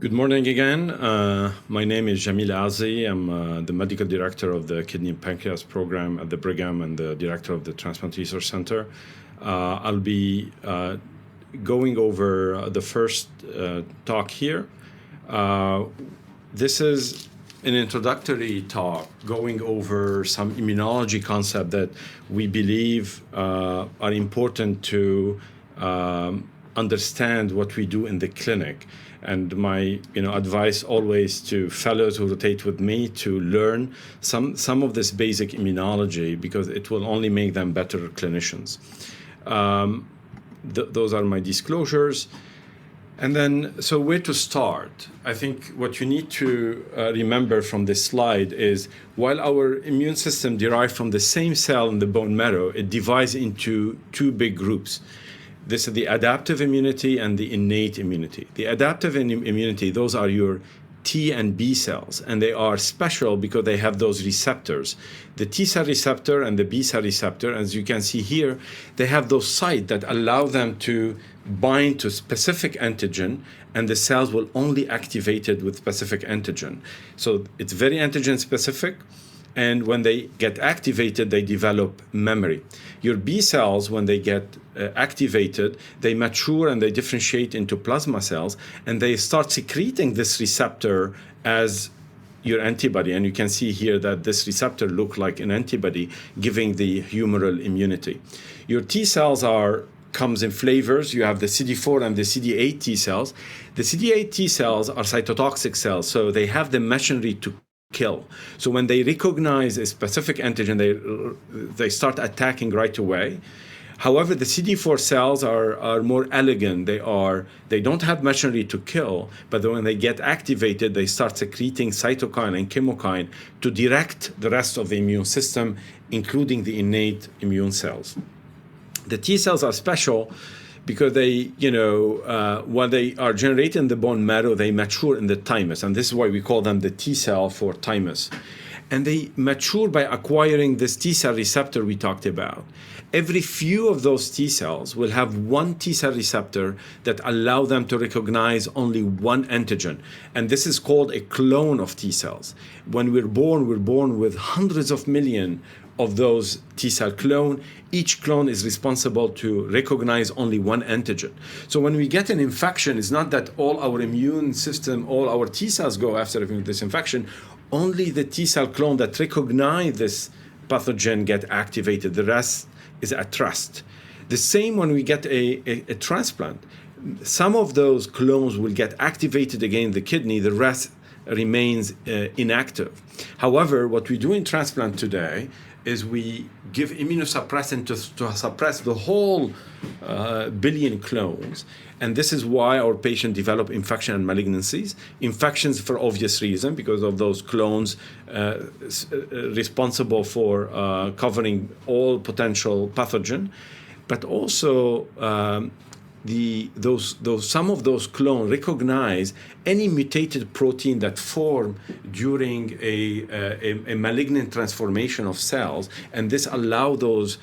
Good morning again. My name is Jamil Azi. I'm the medical director of the Kidney and Pancreas program at the Brigham and the director of the Transplant Research Center. I'll be going over the first talk here. This is an introductory talk going over some immunology concepts that we believe are important to understand what we do in the clinic. And my advice always to fellows who rotate with me to learn some of this basic immunology, because it will only make them better clinicians. Those are my disclosures. And then, so where to start? I think what you need to remember from this slide is, while our immune system derives from the same cell in the bone marrow, it divides into two big groups. This is the adaptive immunity and the innate immunity. The adaptive immunity, those are your T and B cells, and they are special because they have those receptors. The T cell receptor and the B cell receptor, as you can see here, they have those sites that allow them to bind to specific antigen, and the cells will only activate it with specific antigen. So it's very antigen specific. And when they get activated, they develop memory. Your B cells, when they get activated, they mature and they differentiate into plasma cells, and they start secreting this receptor as your antibody. And you can see here that this receptor looks like an antibody, giving the humoral immunity. Your T cells comes in flavors. You have the CD4 and the CD8 T cells. The CD8 T cells are cytotoxic cells, so they have the machinery to kill. So when they recognize a specific antigen, they start attacking right away. However, the CD4 cells are more elegant. They don't have machinery to kill, but when they get activated, they start secreting cytokine and chemokine to direct the rest of the immune system, including the innate immune cells. The T cells are special because they, while they are generated in the bone marrow, they mature in the thymus. And this is why we call them the T cell for thymus. And they mature by acquiring this T cell receptor we talked about. Every few of those T cells will have one T cell receptor that allow them to recognize only one antigen. And this is called a clone of T cells. When we're born with hundreds of millions of those T cell clone. Each clone is responsible to recognize only one antigen. So when we get an infection, it's not that all our immune system, all our T cells go after this infection. Only the T cell clone that recognize this pathogen get activated. The rest is at rest. The same when we get a transplant. Some of those clones will get activated again in the kidney. The rest remains inactive. However, what we do in transplant today is we give immunosuppressant to suppress the whole billion clones. And this is why our patients develop infection and malignancies. Infections for obvious reason, because of those clones responsible for covering all potential pathogen. But also, some of those clones recognize any mutated protein that form during a malignant transformation of cells, and this allow those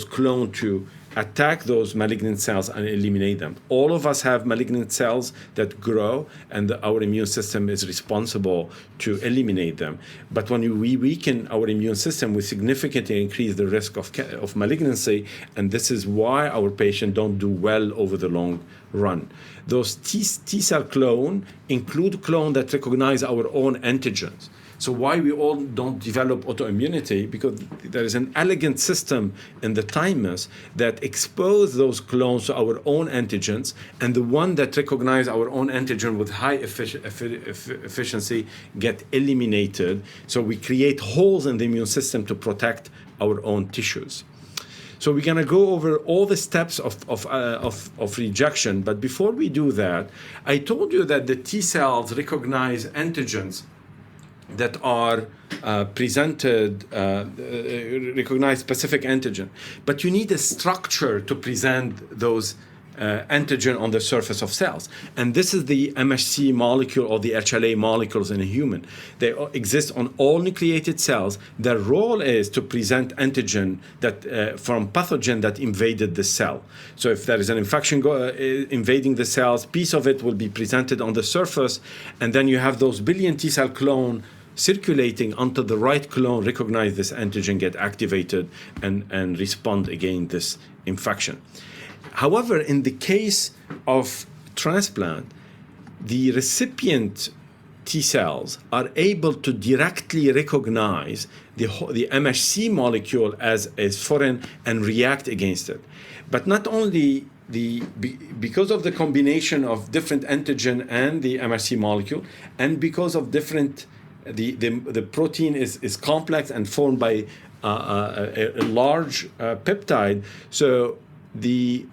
clones to attack those malignant cells and eliminate them. All of us have malignant cells that grow, and our immune system is responsible to eliminate them. But when we weaken our immune system, we significantly increase the risk of malignancy, and this is why our patients don't do well over the long run. Those T cell clone include clones that recognize our own antigens. So why we all don't develop autoimmunity? Because there is an elegant system in the thymus that expose those clones to our own antigens, and the one that recognize our own antigen with high efficiency get eliminated. So we create holes in the immune system to protect our own tissues. So we're going to go over all the steps of rejection. But before we do that, I told you that the T cells recognize antigens that are recognize specific antigen. But you need a structure to present those antigen on the surface of cells. And this is the MHC molecule or the HLA molecules in a human. They exist on all nucleated cells. Their role is to present antigen that from pathogen that invaded the cell. So if there is an infection invading the cells, piece of it will be presented on the surface, and then you have those billion T cell clone circulating until the right clone recognize this antigen, get activated, and respond against this infection. However, in the case of transplant, the recipient T cells are able to directly recognize the MHC molecule as foreign and react against it. But not only because of the combination of different antigen and the MHC molecule, and because of different, the protein is complex and formed by a large peptide, so the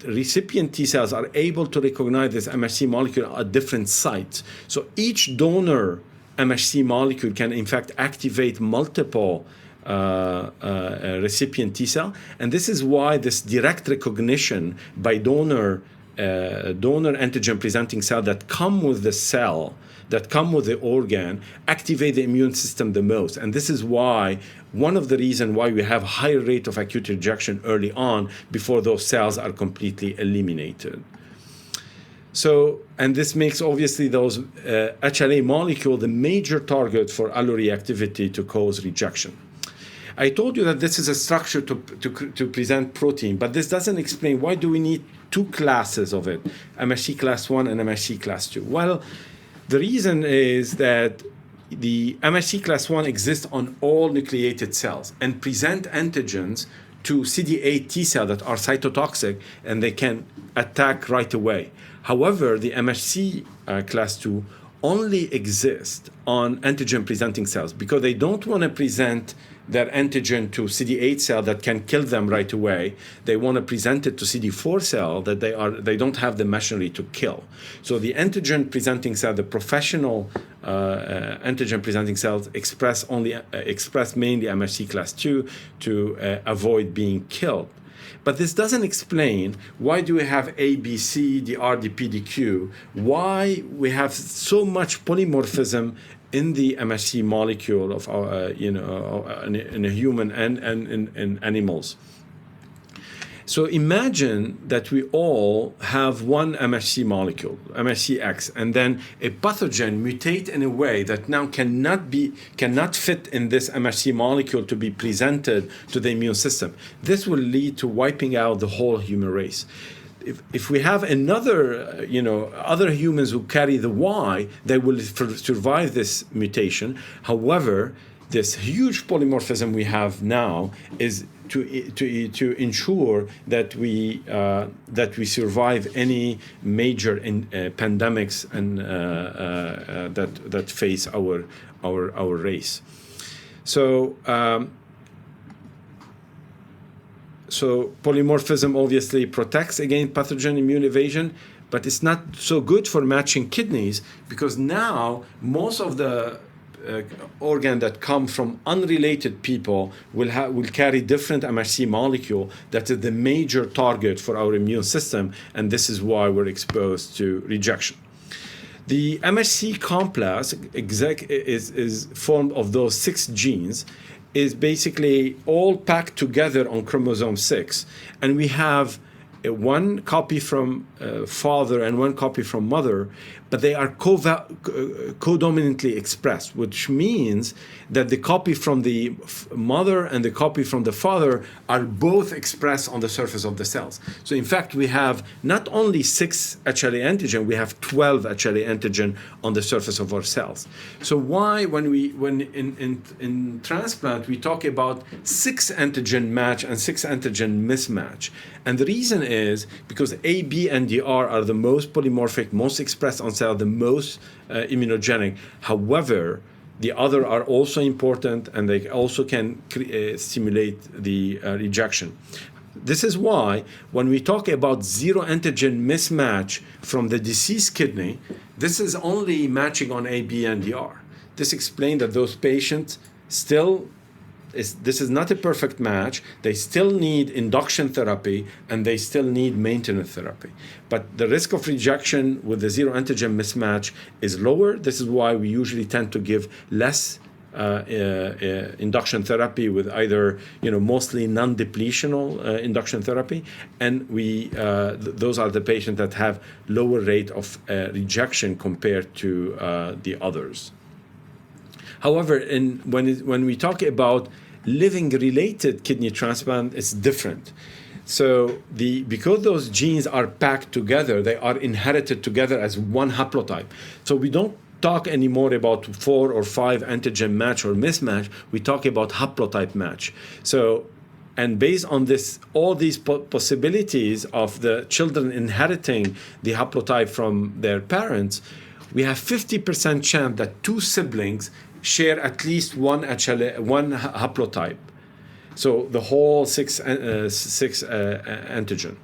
recipient T cells are able to recognize this MHC molecule at different sites. So each donor MHC molecule can in fact activate multiple recipient T cell, and this is why this direct recognition by donor antigen presenting cell that come with the cell, that come with the organ, activate the immune system the most. And this is why, one of the reasons why we have higher rate of acute rejection early on before those cells are completely eliminated. So, and this makes obviously those HLA molecule the major target for alloreactivity to cause rejection. I told you that this is a structure to present protein, but this doesn't explain why do we need two classes of it, MHC class 1 and MHC class 2. Well, the reason is that the MHC class 1 exists on all nucleated cells and present antigens to CD8 T cells that are cytotoxic, and they can attack right away. However, the MHC class 2 only exist on antigen presenting cells because they don't want to present their antigen to CD8 cell that can kill them right away. They want to present it to CD4 cell that they don't have the machinery to kill. So the antigen presenting cell, the professional antigen presenting cells express mainly MHC class 2 to avoid being killed. But this doesn't explain why do we have A, B, C, DR, DP, DQ, why we have so much polymorphism in the MHC molecule of our, in a human and in animals. So imagine that we all have one MHC molecule, MHCX, and then a pathogen mutate in a way that now cannot fit in this MHC molecule to be presented to the immune system. This will lead to wiping out the whole human race. If we have another, other humans who carry the Y, they will survive this mutation. However, this huge polymorphism we have now is to ensure that we survive any major pandemics and that face our race. So polymorphism obviously protects against pathogen immune evasion, but it's not so good for matching kidneys because now most of the organ that come from unrelated people will carry different MHC molecule that is the major target for our immune system, and this is why we're exposed to rejection. The MHC complex is formed of those 6 genes, is basically all packed together on chromosome 6, and we have one copy from father and one copy from mother, but they are co-dominantly expressed, which means that the copy from the mother and the copy from the father are both expressed on the surface of the cells. So in fact, we have not only 6 HLA antigen, we have 12 HLA antigen on the surface of our cells. So why, when in transplant, we talk about 6 antigen match and 6 antigen mismatch? And the reason is because A, B, and DR are the most polymorphic, most expressed on cell, the most immunogenic. However, the other are also important, and they also can stimulate the rejection. This is why when we talk about 0 antigen mismatch from the deceased kidney, this is only matching on A, B, and DR. This explains that those patients still this is not a perfect match. They still need induction therapy and they still need maintenance therapy. But the risk of rejection with the zero antigen mismatch is lower. This is why we usually tend to give less induction therapy with either, mostly non-depletional induction therapy, and those are the patients that have lower rate of rejection compared to the others. However, when we talk about living-related kidney transplant, it's different. So because those genes are packed together, they are inherited together as one haplotype. So we don't talk anymore about 4 or 5 antigen match or mismatch. We talk about haplotype match. So, and based on this, all these possibilities of the children inheriting the haplotype from their parents, we have 50% chance that 2 siblings share at least one haplotype. So the whole six antigen.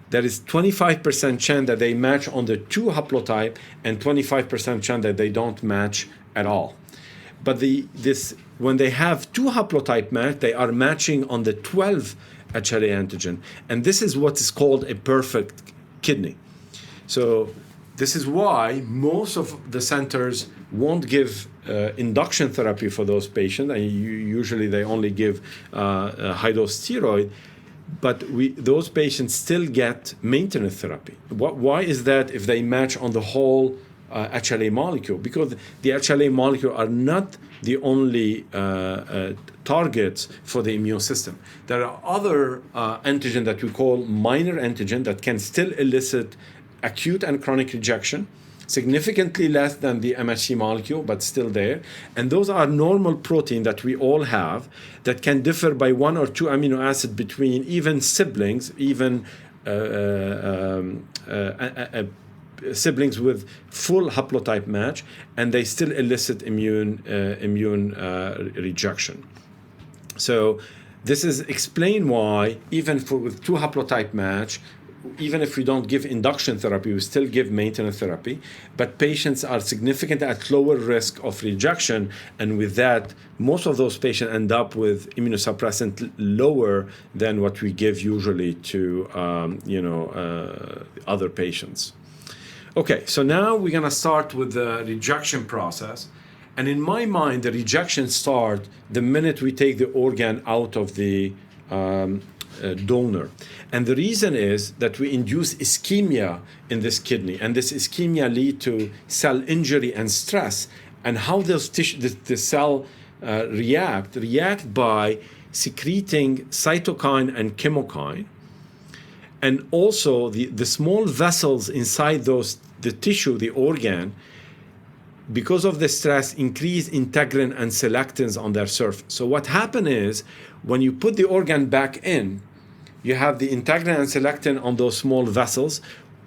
There is 25% chance that they match on the 2 haplotype and 25% chance that they don't match at all. But when they have 2 haplotype match, they are matching on the 12 HLA antigen. And this is what is called a perfect kidney. So this is why most of the centers won't give induction therapy for those patients. And usually they only give high-dose steroid. But those patients still get maintenance therapy. Why is that if they match on the whole HLA molecule? Because the HLA molecule are not the only targets for the immune system. There are other antigen that we call minor antigen that can still elicit acute and chronic rejection, significantly less than the MHC molecule, but still there. And those are normal protein that we all have that can differ by 1 or 2 amino acids between even siblings, even siblings with full haplotype match, and they still elicit immune rejection. So this is explain why even with 2 haplotype match, even if we don't give induction therapy, we still give maintenance therapy, but patients are significantly at lower risk of rejection, and with that, most of those patients end up with immunosuppressant lower than what we give usually to other patients. Okay, so now we're gonna start with the rejection process, and in my mind, the rejection starts the minute we take the organ out of the donor. And the reason is that we induce ischemia in this kidney, and this ischemia lead to cell injury and stress. And how does the cell react by secreting cytokine and chemokine, and also the small vessels inside the tissue, the organ, because of the stress, increase integrin and selectins on their surface. So what happens is, when you put the organ back in, you have the integrin and selectin on those small vessels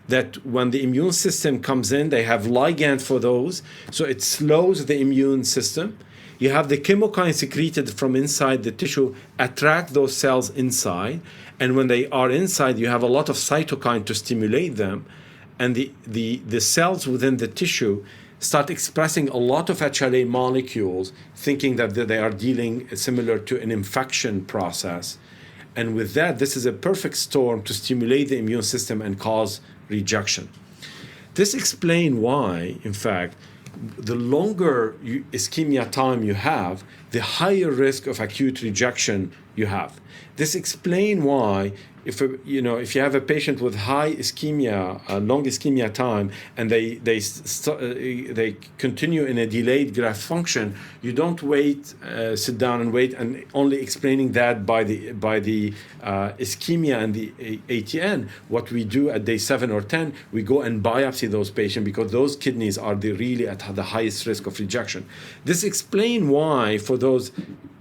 that when the immune system comes in, they have ligand for those, so it slows the immune system. You have the chemokine secreted from inside the tissue, attract those cells inside, and when they are inside, you have a lot of cytokine to stimulate them, and the cells within the tissue start expressing a lot of HLA molecules, thinking that they are dealing similar to an infection process. And with that, this is a perfect storm to stimulate the immune system and cause rejection. This explains why, in fact, the longer ischemia time you have, the higher risk of acute rejection you have. This explains why if you have a patient with high ischemia, long ischemia time, and they continue in a delayed graft function, you don't sit down and wait, and only explaining that by the ischemia and the ATN. What we do at day 7 or 10, we go and biopsy those patients because those kidneys are really at the highest risk of rejection. This explains why for those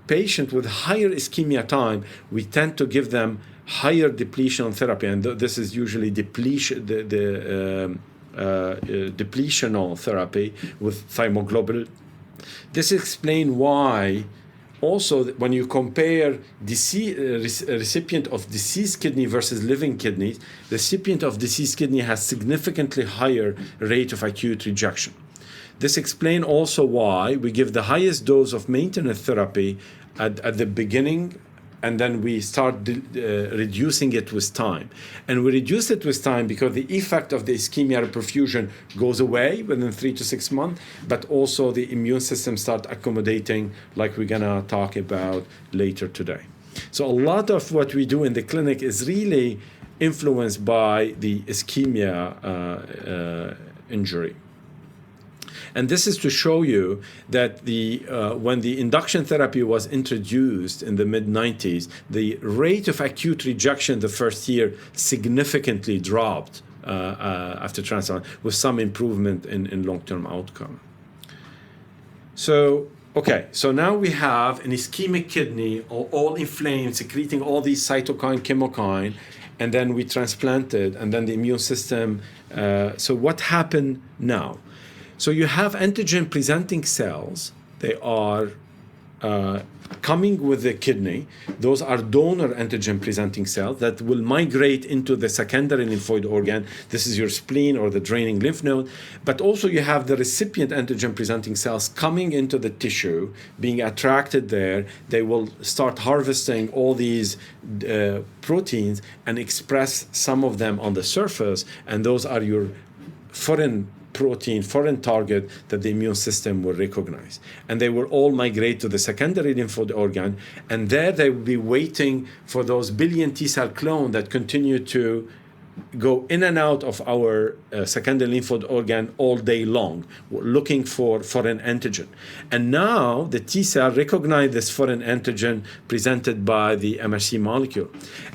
patients with higher ischemia time, we tend to give them higher depletion therapy, and this is usually depletional therapy with thymoglobulin. This explains why also when you compare recipient of deceased kidney versus living kidneys, the recipient of deceased kidney has significantly higher rate of acute rejection. This explains also why we give the highest dose of maintenance therapy at the beginning, and then we start reducing it with time. And we reduce it with time because the effect of the ischemia reperfusion goes away within 3 to 6 months, but also the immune system start accommodating, like we're gonna talk about later today. So a lot of what we do in the clinic is really influenced by the ischemia injury. And this is to show you that when the induction therapy was introduced in the mid-90s, the rate of acute rejection the first year significantly dropped after transplant, with some improvement in long-term outcome. So, okay, so now we have an ischemic kidney, all inflamed, secreting all these cytokine, chemokine, and then we transplanted, and then the immune system. So what happened now? So you have antigen-presenting cells. They are coming with the kidney. Those are donor antigen-presenting cells that will migrate into the secondary lymphoid organ. This is your spleen or the draining lymph node. But also you have the recipient antigen-presenting cells coming into the tissue, being attracted there. They will start harvesting all these proteins and express some of them on the surface. And those are your foreign protein, foreign target that the immune system will recognize. And they will all migrate to the secondary lymphoid organ, and there they will be waiting for those billion T cell clones that continue to go in and out of our secondary lymphoid organ all day long, looking for foreign antigen. And now the T cell recognize this foreign antigen presented by the MHC molecule.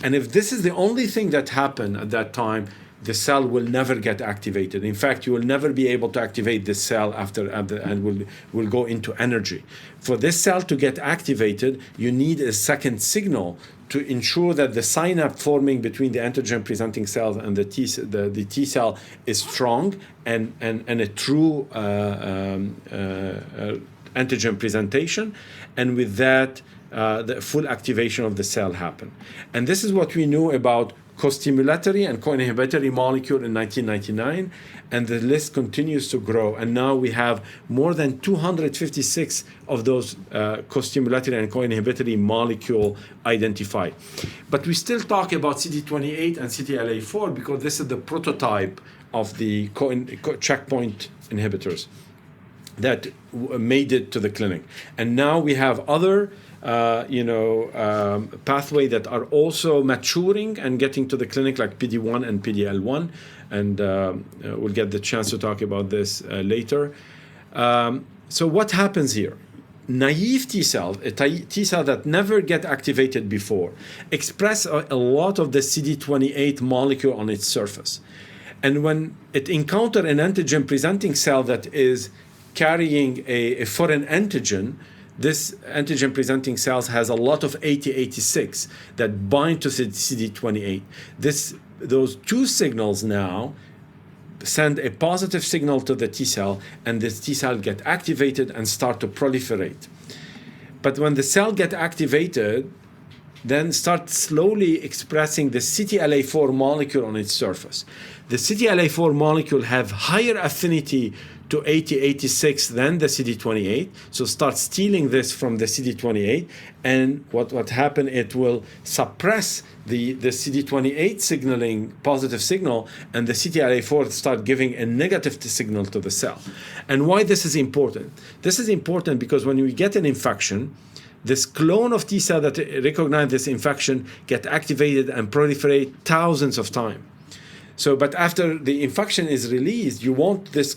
And if this is the only thing that happened at that time, the cell will never get activated. In fact, you will never be able to activate this cell and will go into energy. For this cell to get activated, you need a second signal to ensure that the synapse forming between the antigen-presenting cells and the T cell is strong and a true antigen presentation. And with that, the full activation of the cell happen. And this is what we knew about co-stimulatory and co-inhibitory molecule in 1999, and the list continues to grow. And now we have more than 256 of those co-stimulatory and co-inhibitory molecule identified. But we still talk about CD28 and CTLA4 because this is the prototype of the checkpoint inhibitors that made it to the clinic. And now we have other pathway that are also maturing and getting to the clinic, like PD-1 and PD-L1, and we'll get the chance to talk about this later. So what happens here? Naive T cell, a T cell that never get activated before, express a lot of the CD28 molecule on its surface. And when it encounters an antigen-presenting cell that is carrying a foreign antigen, this antigen-presenting cells has a lot of 8086 that bind to CD28. Those two signals now send a positive signal to the T cell, and this T cell get activated and start to proliferate. But when the cell get activated, then start slowly expressing the CTLA4 molecule on its surface. The CTLA4 molecule have higher affinity to 8086 than the CD28, so start stealing this from the CD28, and what happened, it will suppress the CD28 signaling positive signal, and the CTLA4 start giving a negative signal to the cell. And why this is important? This is important because when we get an infection, this clone of T cell that recognize this infection get activated and proliferate thousands of times. So, but after the infection is released, you want this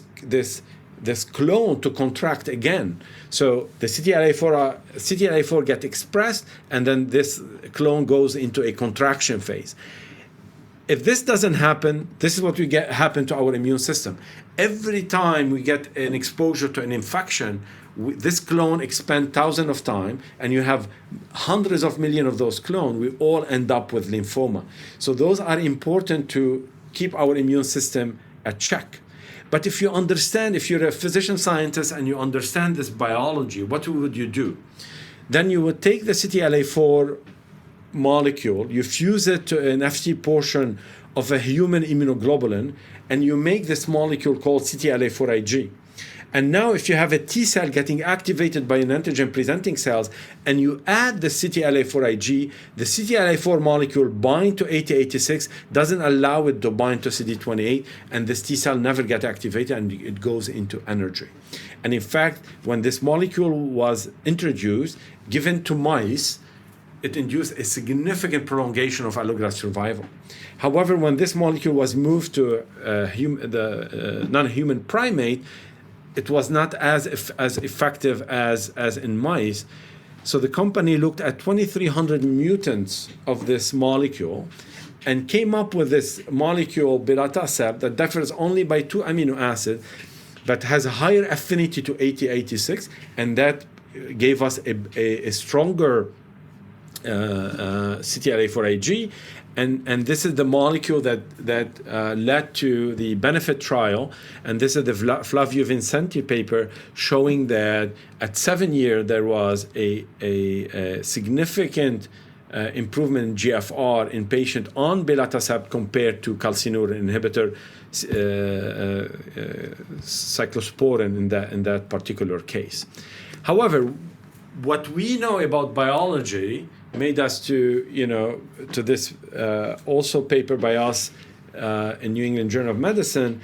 clone to contract again. So the CTLA4 get expressed, and then this clone goes into a contraction phase. If this doesn't happen, this is what we get happen to our immune system. Every time we get an exposure to an infection, this clone expand thousands of times, and you have hundreds of millions of those clones. We all end up with lymphoma. So those are important to keep our immune system at check. But if you understand, if you're a physician scientist and you understand this biology, what would you do? Then you would take the CTLA4 molecule, you fuse it to an Fc portion of a human immunoglobulin, and you make this molecule called CTLA4 Ig. And now if you have a T cell getting activated by an antigen-presenting cells and you add the CTLA-4 Ig, the CTLA-4 molecule bind to 8086, doesn't allow it to bind to CD28, and this T cell never gets activated and it goes into energy. And in fact, when this molecule was introduced, given to mice, it induced a significant prolongation of allograft survival. However, when this molecule was moved to the non-human primate, it was not as effective as in mice. So the company looked at 2,300 mutants of this molecule and came up with this molecule, belatacept, that differs only by 2 amino acids, but has a higher affinity to 8086, and that gave us a stronger CTLA-4 Ig, and this is the molecule that led to the benefit trial, and this is the Flavio Vincenti paper showing that at 7 years there was a significant improvement in GFR in patient on belatacept compared to calcineurin inhibitor, cyclosporin in that particular case. However, what we know about biology made us to this also paper by us in New England Journal of Medicine,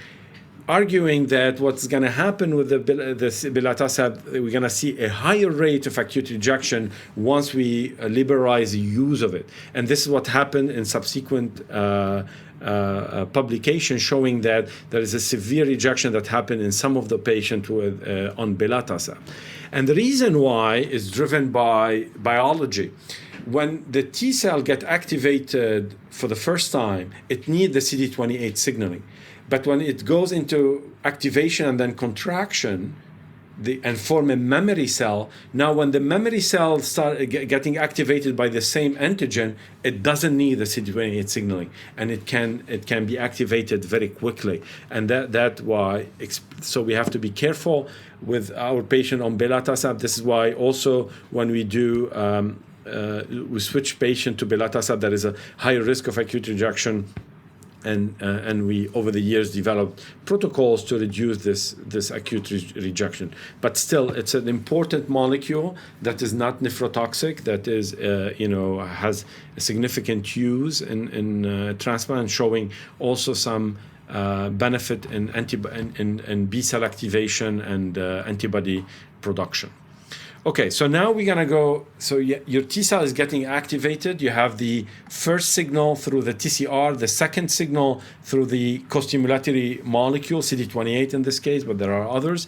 arguing that what's going to happen with this belatacept, we're going to see a higher rate of acute rejection once we liberalize the use of it. And this is what happened in subsequent publication showing that there is a severe rejection that happened in some of the patients with on belatacept. And the reason why is driven by biology. When the T cell get activated for the first time, it needs the CD28 signaling. But when it goes into activation and then contraction, and form a memory cell, now when the memory cells start getting activated by the same antigen, it doesn't need the CD28 signaling, and it can be activated very quickly. And that why, so we have to be careful with our patient on belatacept. This is why also when we do we switch patient to belatacept, there is a higher risk of acute rejection. And we over the years developed protocols to reduce this acute rejection. But still, it's an important molecule that is not nephrotoxic, that is has a significant use in transplant, showing also some benefit in B cell activation and antibody production. Okay, so now we're gonna go, so your T cell is getting activated. You have the first signal through the TCR, the second signal through the costimulatory molecule, CD28 in this case, but there are others.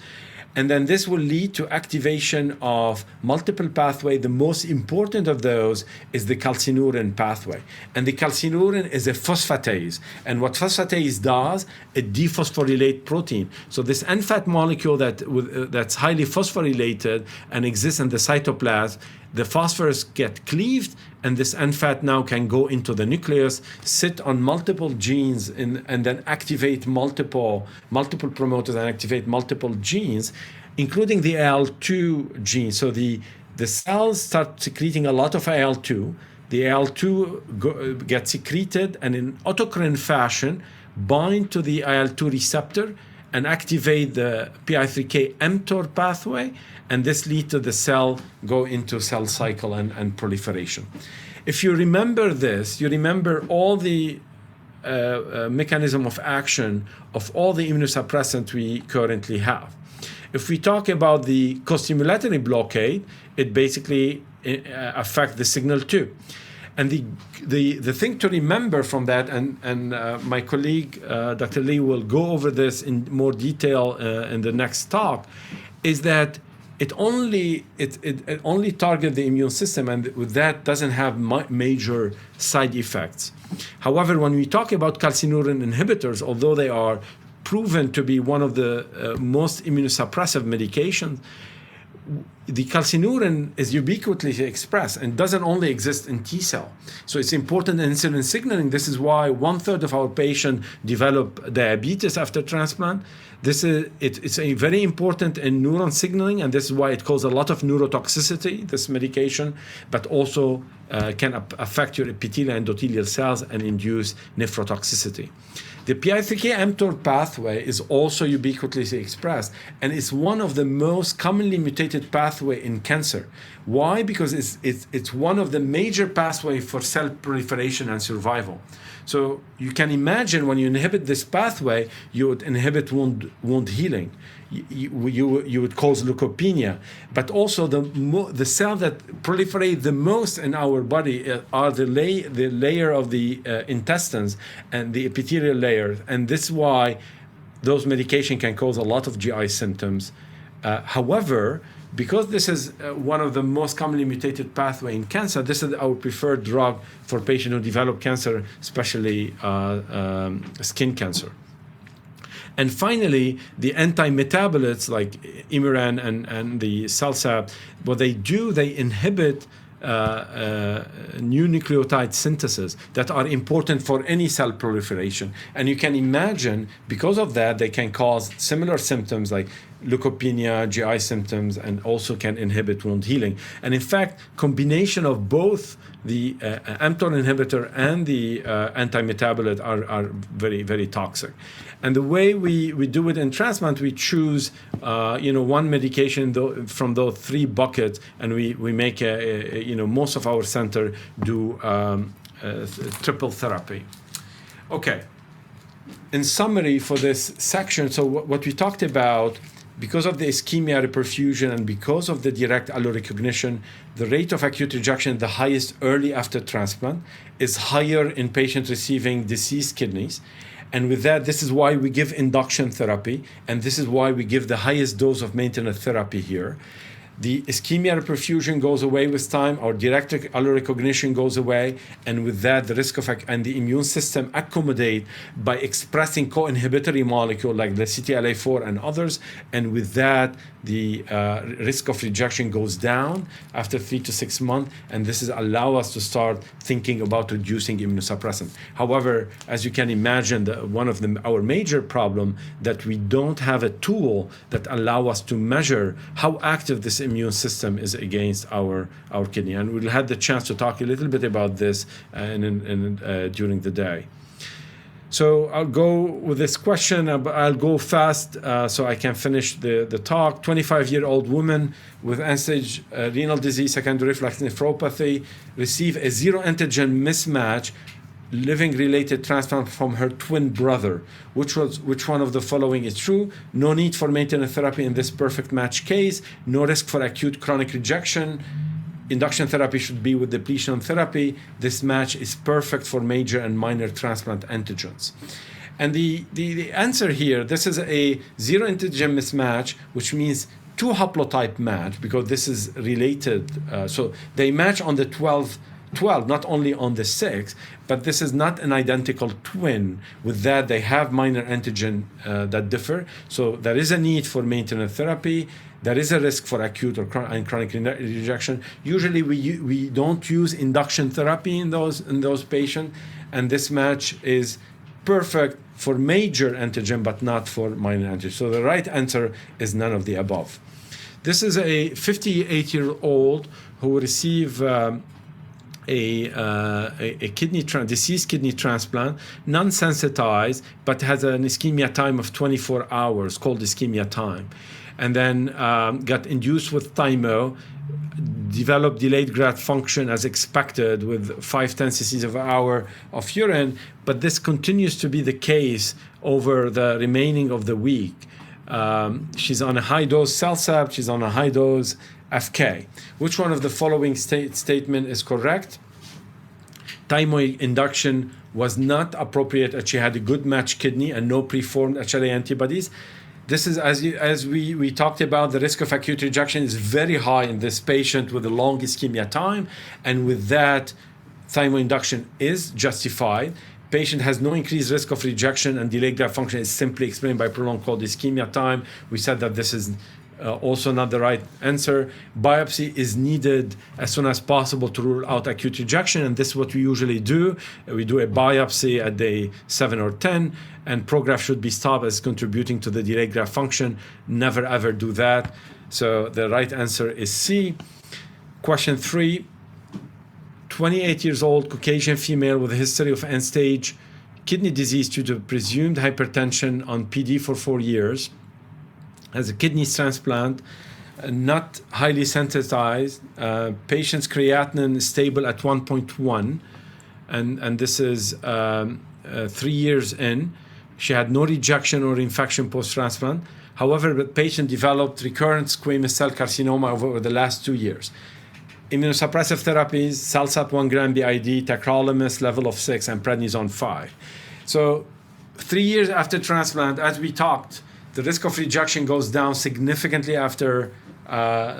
And then this will lead to activation of multiple pathways. The most important of those is the calcineurin pathway. And the calcineurin is a phosphatase. And what phosphatase does, it dephosphorylates protein. So this NFAT molecule that's highly phosphorylated and exists in the cytoplasm, the phosphorus get cleaved, and this NFAT now can go into the nucleus, sit on multiple genes, and then activate multiple promoters and activate multiple genes, including the IL-2 gene. So the cells start secreting a lot of IL-2. The IL-2 gets secreted and in autocrine fashion bind to the IL-2 receptor and activate the PI3K mTOR pathway, and this leads to the cell go into cell cycle and proliferation. If you remember this, you remember all the mechanism of action of all the immunosuppressants we currently have. If we talk about the costimulatory blockade, it basically affects the signal too. And the thing to remember from that, and my colleague Dr. Lee will go over this in more detail in the next talk, is that it only targets the immune system, and with that doesn't have major side effects. However, when we talk about calcineurin inhibitors, although they are proven to be one of the most immunosuppressive medications, the calcineurin is ubiquitously expressed and doesn't only exist in T cell. So it's important in insulin signaling. This is why 1/3 of our patients develop diabetes after transplant. It's a very important in neuron signaling, and this is why it causes a lot of neurotoxicity, this medication, but also can affect your epithelial and endothelial cells and induce nephrotoxicity. The PI3K-mTOR pathway is also ubiquitously expressed, and it's one of the most commonly mutated pathway in cancer. Why? Because it's one of the major pathways for cell proliferation and survival. So you can imagine when you inhibit this pathway, you would inhibit wound healing. You would cause leukopenia, but also the cell that proliferate the most in our body are the layer of the intestines and the epithelial layer, and this is why those medication can cause a lot of GI symptoms. However, because this is one of the most commonly mutated pathway in cancer, this is our preferred drug for patients who develop cancer, especially skin cancer. And finally, the anti-metabolites like Imuran and the CellSAP, what they do, they inhibit new nucleotide synthesis that are important for any cell proliferation. And you can imagine, because of that, they can cause similar symptoms like leukopenia, GI symptoms, and also can inhibit wound healing. And in fact, combination of both the mTOR inhibitor and the anti-metabolite are very, very toxic. And the way we do it in transplant, we choose one medication from those three buckets, and we make most of our center do triple therapy. Okay. In summary for this section, so what we talked about, because of the ischemia reperfusion and because of the direct allorecognition, the rate of acute rejection, the highest early after transplant, is higher in patients receiving deceased kidneys. And with that, this is why we give induction therapy, and this is why we give the highest dose of maintenance therapy here. The ischemia reperfusion goes away with time, our direct allorecognition goes away, and with that, the risk of and the immune system accommodate by expressing co-inhibitory molecule like the CTLA4 and others, and with that, the risk of rejection goes down after 3 to 6 months, and this is allow us to start thinking about reducing immunosuppressant. However, as you can imagine, one of our major problem that we don't have a tool that allow us to measure how active this immune system is against our kidney, and we'll have the chance to talk a little bit about this during the day. So I'll go with this question. I'll go fast so I can finish the talk. 25-year-old woman with end-stage renal disease, secondary reflux nephropathy, received a zero antigen mismatch living-related transplant from her twin brother. Which one of the following is true? No need for maintenance therapy in this perfect match case. No risk for acute chronic rejection. Induction therapy should be with depletion therapy. This match is perfect for major and minor transplant antigens. And the answer here, this is a zero antigen mismatch, which means two haplotype match, because this is related. So they match on the 12, not only on the 6, but this is not an identical twin. With that, they have minor antigen that differ. So there is a need for maintenance therapy. There is a risk for acute or chronic rejection. Usually, we don't use induction therapy in those patients, and this match is perfect for major antigen, but not for minor antigen. So the right answer is none of the above. This is a 58-year-old who received a deceased kidney transplant, non-sensitized, but has an ischemia time of 24 hours, called ischemia time, and then got induced with thymo, developed delayed graft function as expected with 5-10 cc's of hour of urine, but this continues to be the case over the remaining of the week. She's on a high-dose CellSAP, she's on a high-dose FK. Which one of the following statement is correct? Thymoid induction was not appropriate as she had a good matched kidney and no preformed HLA antibodies. This is, as we talked about, the risk of acute rejection is very high in this patient with a long ischemia time, and with that, thymoid induction is justified. Patient has no increased risk of rejection, and delayed graft function is simply explained by prolonged cold ischemia time. We said that this is also not the right answer. Biopsy is needed as soon as possible to rule out acute rejection, and this is what we usually do. We do a biopsy at day 7 or 10, and prograft should be stopped as contributing to the delayed graft function. Never ever do that. So the right answer is C. Question 3. 28 years old Caucasian female with a history of end-stage kidney disease due to presumed hypertension on PD for 4 years, has a kidney transplant, not highly sensitized, patient's creatinine is stable at 1.1, and this is 3 years in. She had no rejection or infection post-transplant. However, the patient developed recurrent squamous cell carcinoma over the last 2 years. Immunosuppressive therapies, Celsat 1 gram BID, tacrolimus level of 6, and prednisone 5. So 3 years after transplant, as we talked, the risk of rejection goes down significantly after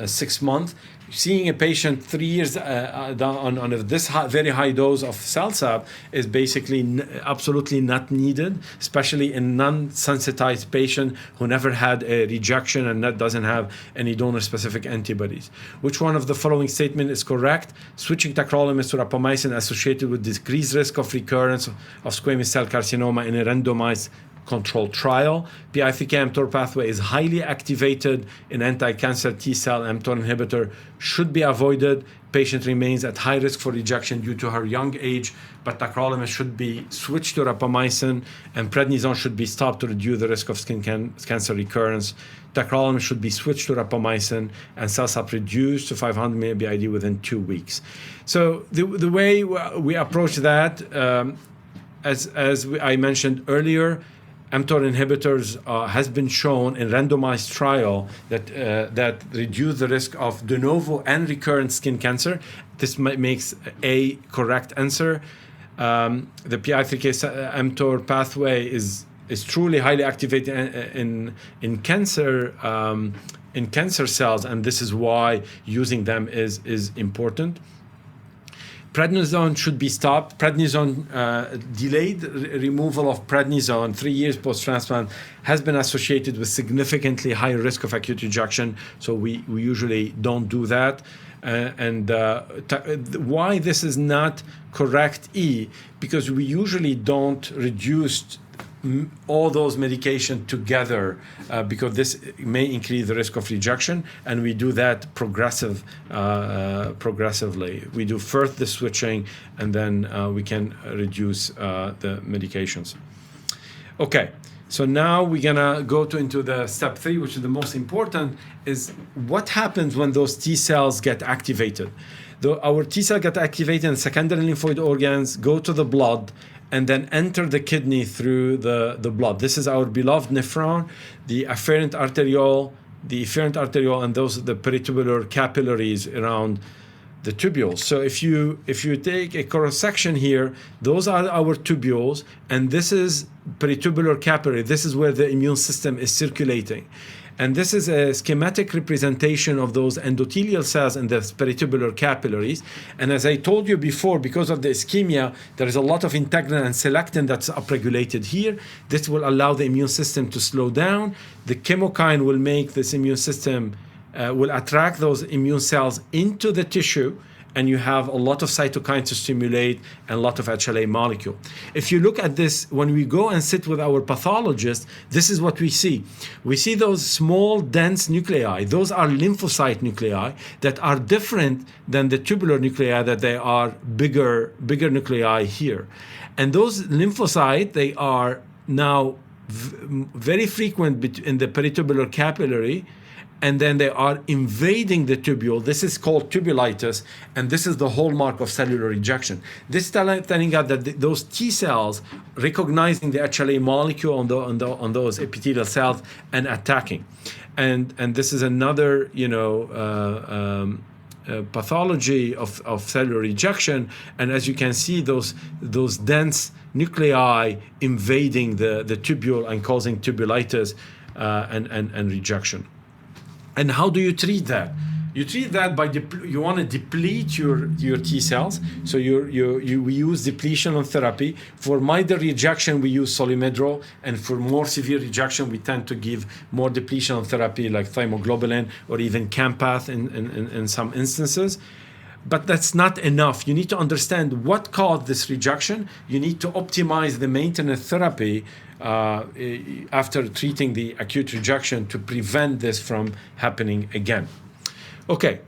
6 months. Seeing a patient 3 years down on this very high dose of Celsat is basically absolutely not needed, especially in non-sensitized patient who never had a rejection and that doesn't have any donor-specific antibodies. Which one of the following statement is correct? Switching tacrolimus to rapamycin associated with decreased risk of recurrence of squamous cell carcinoma in a randomized controlled trial. PI3K-mTOR pathway is highly activated in anti-cancer T-cell mTOR inhibitor, should be avoided. Patient remains at high risk for rejection due to her young age, but tacrolimus should be switched to rapamycin, and prednisone should be stopped to reduce the risk of skin cancer recurrence. Tacrolimus should be switched to rapamycin, and Celsat reduced to 500 mg BID within 2 weeks. So the way we approach that, as I mentioned earlier, mTOR inhibitors has been shown in randomized trial that reduce the risk of de novo and recurrent skin cancer. This makes a correct answer. The PI3K-mTOR pathway is truly highly activated in cancer cells, and this is why using them is important. Prednisone should be stopped. Prednisone, delayed removal of prednisone 3 years post-transplant has been associated with significantly higher risk of acute rejection, so we usually don't do that. Why this is not correct because we usually don't reduce all those medications together because this may increase the risk of rejection, and we do that progressively. We do first the switching, and then we can reduce the medications. Okay, so now we're gonna go into the step 3, which is the most important, is what happens when those T cells get activated. Our T cells get activated in secondary lymphoid organs, go to the blood, and then enter the kidney through the blood. This is our beloved nephron, the afferent arteriole, and those are the peritubular capillaries around the tubules. So if you take a cross section here, those are our tubules, and this is peritubular capillary. This is where the immune system is circulating. And this is a schematic representation of those endothelial cells in the peritubular capillaries. And as I told you before, because of the ischemia, there is a lot of integrin and selectin that's upregulated here. This will allow the immune system to slow down. The chemokine will make this immune system, will attract those immune cells into the tissue, and you have a lot of cytokines to stimulate and a lot of HLA molecule. If you look at this, when we go and sit with our pathologist, this is what we see. We see those small, dense nuclei. Those are lymphocyte nuclei that are different than the tubular nuclei, that they are bigger nuclei here. And those lymphocytes, they are now very frequent in the peritubular capillary, and then they are invading the tubule. This is called tubulitis, and this is the hallmark of cellular rejection. This is telling us that those T cells recognizing the HLA molecule on those epithelial cells and attacking. And this is another pathology of cellular rejection. And as you can see, those dense nuclei invading the tubule and causing tubulitis and rejection. And how do you treat that? You treat that by you want to deplete your T cells. So we use depletion on therapy. For milder rejection, we use Solimedro, and for more severe rejection, we tend to give more depletion on therapy like thymoglobulin or even Campath in some instances. But that's not enough. You need to understand what caused this rejection. You need to optimize the maintenance therapy after treating the acute rejection to prevent this from happening again. Okay,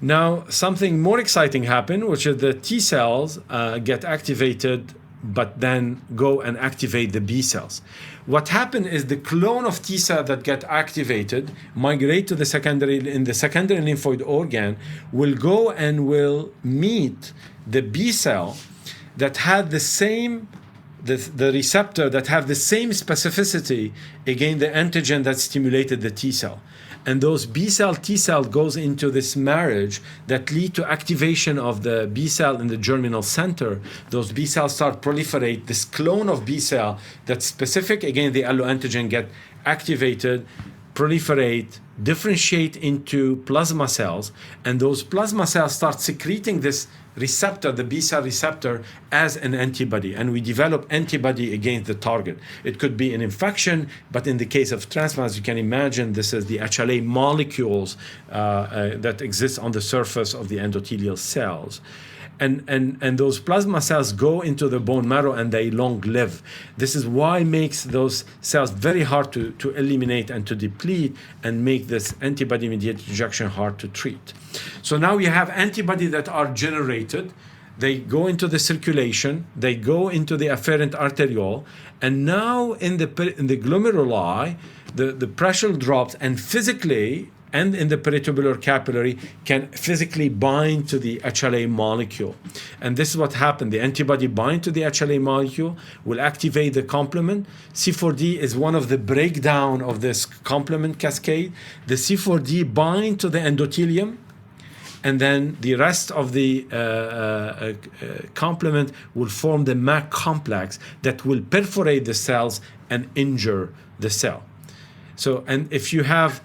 now something more exciting happened, which is the T cells get activated but then go and activate the B cells. What happened is the clone of T cell that get activated migrate to the secondary lymphoid organ, will go and will meet the B cell that had the same the receptor that have the same specificity against the antigen that stimulated the T cell. And those B cell, T cell goes into this marriage that lead to activation of the B cell in the germinal center. Those B cells start proliferate. This clone of B cell that's specific against the alloantigen get activated, proliferate, differentiate into plasma cells, and those plasma cells start secreting this receptor, the B cell receptor, as an antibody, and we develop antibody against the target. It could be an infection, but in the case of transplants, you can imagine this is the HLA molecules that exist on the surface of the endothelial cells. And those plasma cells go into the bone marrow and they long live. This is why it makes those cells very hard to eliminate and to deplete, and make this antibody-mediated rejection hard to treat. So now you have antibodies that are generated. They go into the circulation, they go into the afferent arteriole, and now in the glomeruli, the pressure drops, and physically, and in the peritubular capillary, can physically bind to the HLA molecule. And this is what happened. The antibody bind to the HLA molecule, will activate the complement. C4D is one of the breakdown of this complement cascade. The C4D bind to the endothelium, and then the rest of the complement will form the MAC complex that will perforate the cells and injure the cell. So, and if you have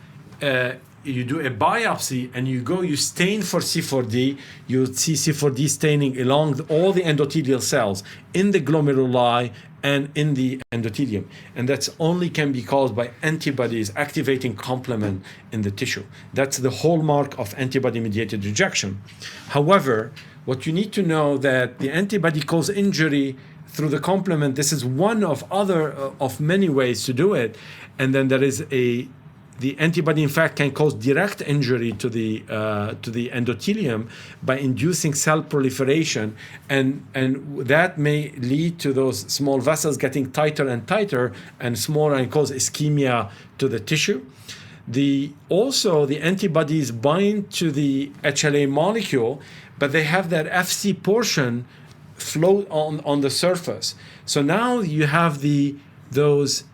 you do a biopsy and you stain for C4D, you see C4D staining along all the endothelial cells in the glomeruli and in the endothelium. And that's only can be caused by antibodies activating complement in the tissue. That's the hallmark of antibody-mediated rejection. However, what you need to know that the antibody cause injury through the complement, this is one of many ways to do it. And then there is the antibody, in fact, can cause direct injury to the endothelium by inducing cell proliferation, and that may lead to those small vessels getting tighter and tighter and smaller, and cause ischemia to the tissue. Also, the antibodies bind to the HLA molecule, but they have that Fc portion float on the surface. So now you have those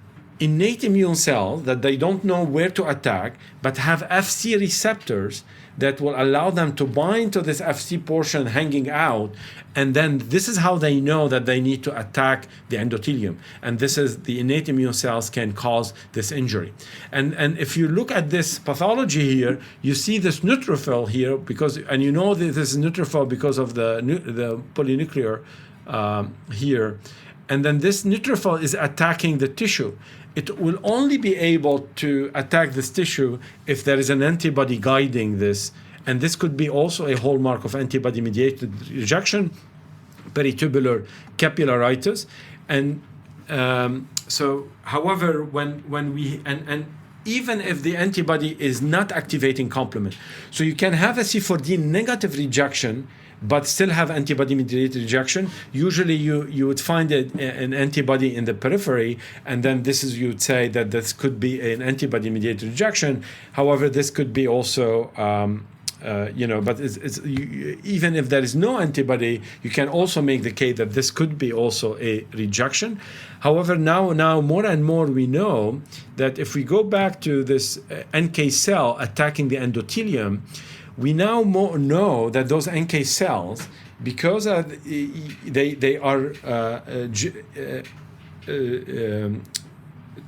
innate immune cells that they don't know where to attack, but have Fc receptors that will allow them to bind to this Fc portion hanging out. And then this is how they know that they need to attack the endothelium. And this is the innate immune cells can cause this injury. And if you look at this pathology here, you see this neutrophil here, and you know that this is neutrophil because of the polynuclear here. And then this neutrophil is attacking the tissue. It will only be able to attack this tissue if there is an antibody guiding this. And this could be also a hallmark of antibody-mediated rejection, peritubular capillaritis. And so, however, when we, and even if the antibody is not activating complement, so you can have a C4D negative rejection, but still have antibody-mediated rejection. Usually you would find an antibody in the periphery, and then you would say that this could be an antibody-mediated rejection. However, this could be also, but even if there is no antibody, you can also make the case that this could be also a rejection. However, now more and more we know that if we go back to this NK cell attacking the endothelium, we now know that those NK cells, because they are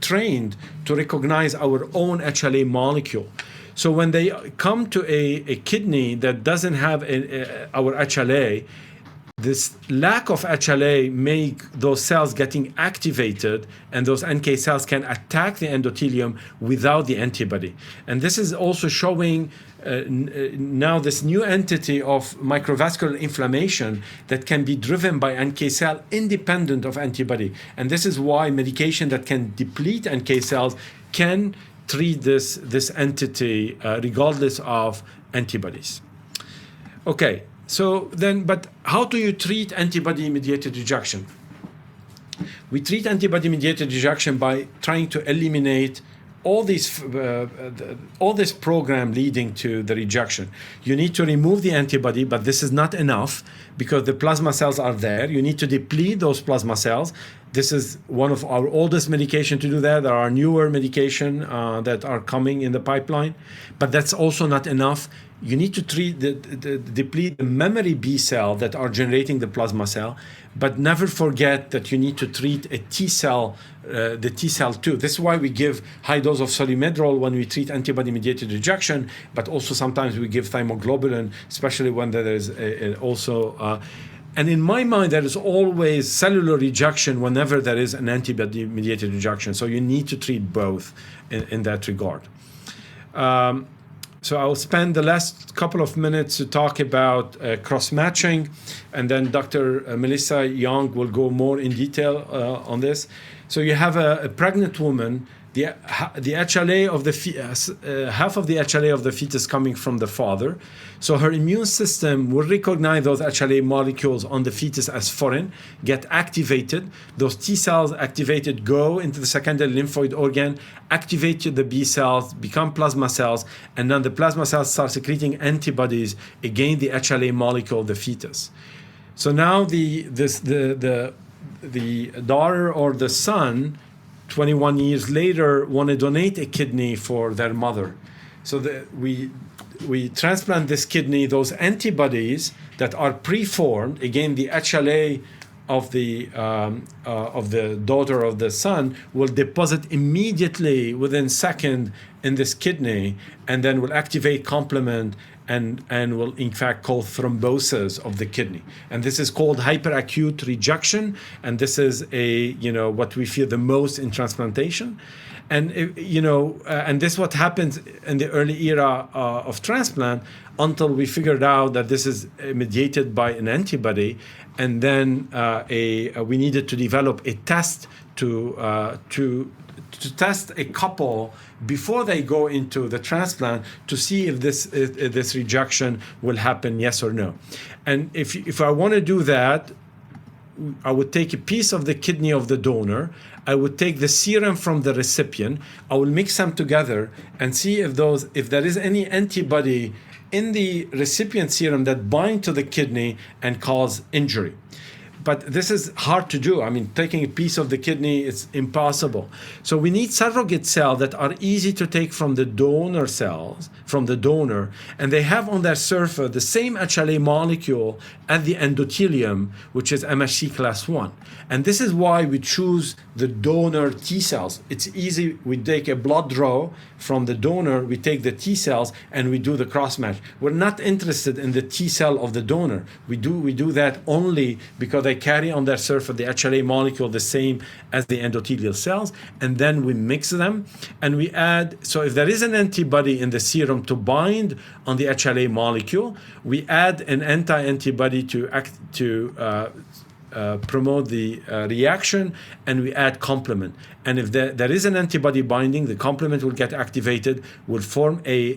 trained to recognize our own HLA molecule. So when they come to a kidney that doesn't have our HLA, this lack of HLA make those cells getting activated, and those NK cells can attack the endothelium without the antibody. And this is also showing now this new entity of microvascular inflammation that can be driven by NK cell independent of antibody. And this is why medication that can deplete NK cells can treat this entity regardless of antibodies. Okay. So then, but how do you treat antibody-mediated rejection? We treat antibody-mediated rejection by trying to eliminate all this program leading to the rejection. You need to remove the antibody, but this is not enough because the plasma cells are there. You need to deplete those plasma cells. This is one of our oldest medication to do that. There are newer medication that are coming in the pipeline, but that's also not enough. You need to deplete the memory B cell that are generating the plasma cell, but never forget that you need to treat a T cell, the T cell too. This is why we give high dose of solumedrol when we treat antibody-mediated rejection, but also sometimes we give thymoglobulin, especially when there is and in my mind, there is always cellular rejection whenever there is an antibody-mediated rejection. So you need to treat both in that regard. So I'll spend the last couple of minutes to talk about cross-matching, and then Dr. Melissa Young will go more in detail on this. So you have a pregnant woman. The HLA of the half of the HLA of the fetus coming from the father. So her immune system will recognize those HLA molecules on the fetus as foreign, get activated. Those T cells activated go into the secondary lymphoid organ, activate the B cells, become plasma cells, and then the plasma cells start secreting antibodies against the HLA molecule of the fetus. So now the daughter or the son 21 years later want to donate a kidney for their mother. So we transplant this kidney. Those antibodies that are preformed, again, the HLA of the daughter of the son will deposit immediately within second in this kidney, and then will activate complement and will in fact cause thrombosis of the kidney. And this is called hyperacute rejection, and this is what we fear the most in transplantation. And and this is what happens in the early era of transplant until we figured out that this is mediated by an antibody, and then we needed to develop a test to test a couple before they go into the transplant to see if this rejection will happen, yes or no. And if I want to do that, I would take a piece of the kidney of the donor. I would take the serum from the recipient. I will mix them together and see if there is any antibody in the recipient serum that bind to the kidney and cause injury. But this is hard to do. I mean, taking a piece of the kidney is impossible. So we need surrogate cells that are easy to take from the donor cells, from the donor, and they have on their surface the same HLA molecule as the endothelium, which is MHC class 1. And this is why we choose the donor T cells. It's easy. We take a blood draw from the donor, we take the T cells, and we do the cross-match. We're not interested in the T cell of the donor. We do that only because they carry on their surface the HLA molecule the same as the endothelial cells, and then we mix them and we add. So if there is an antibody in the serum to bind on the HLA molecule, we add an anti-antibody to promote the reaction, and we add complement. And if there is an antibody binding, the complement will get activated, will form a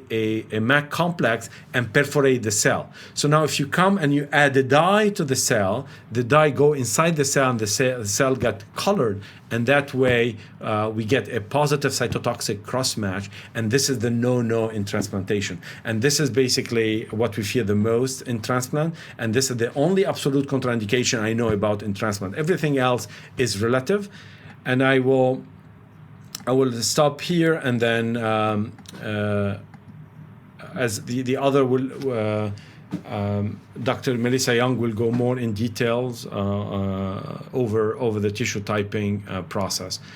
MAC complex and perforate the cell. So now if you come and you add a dye to the cell, the dye go inside the cell and the cell get colored. And that way we get a positive cytotoxic cross-match. And this is the no-no in transplantation. And this is basically what we fear the most in transplant. And this is the only absolute contraindication I know about in transplant. Everything else is relative. And I will stop here, and then as the other will, Dr. Melissa Young will go more in details over the tissue typing process.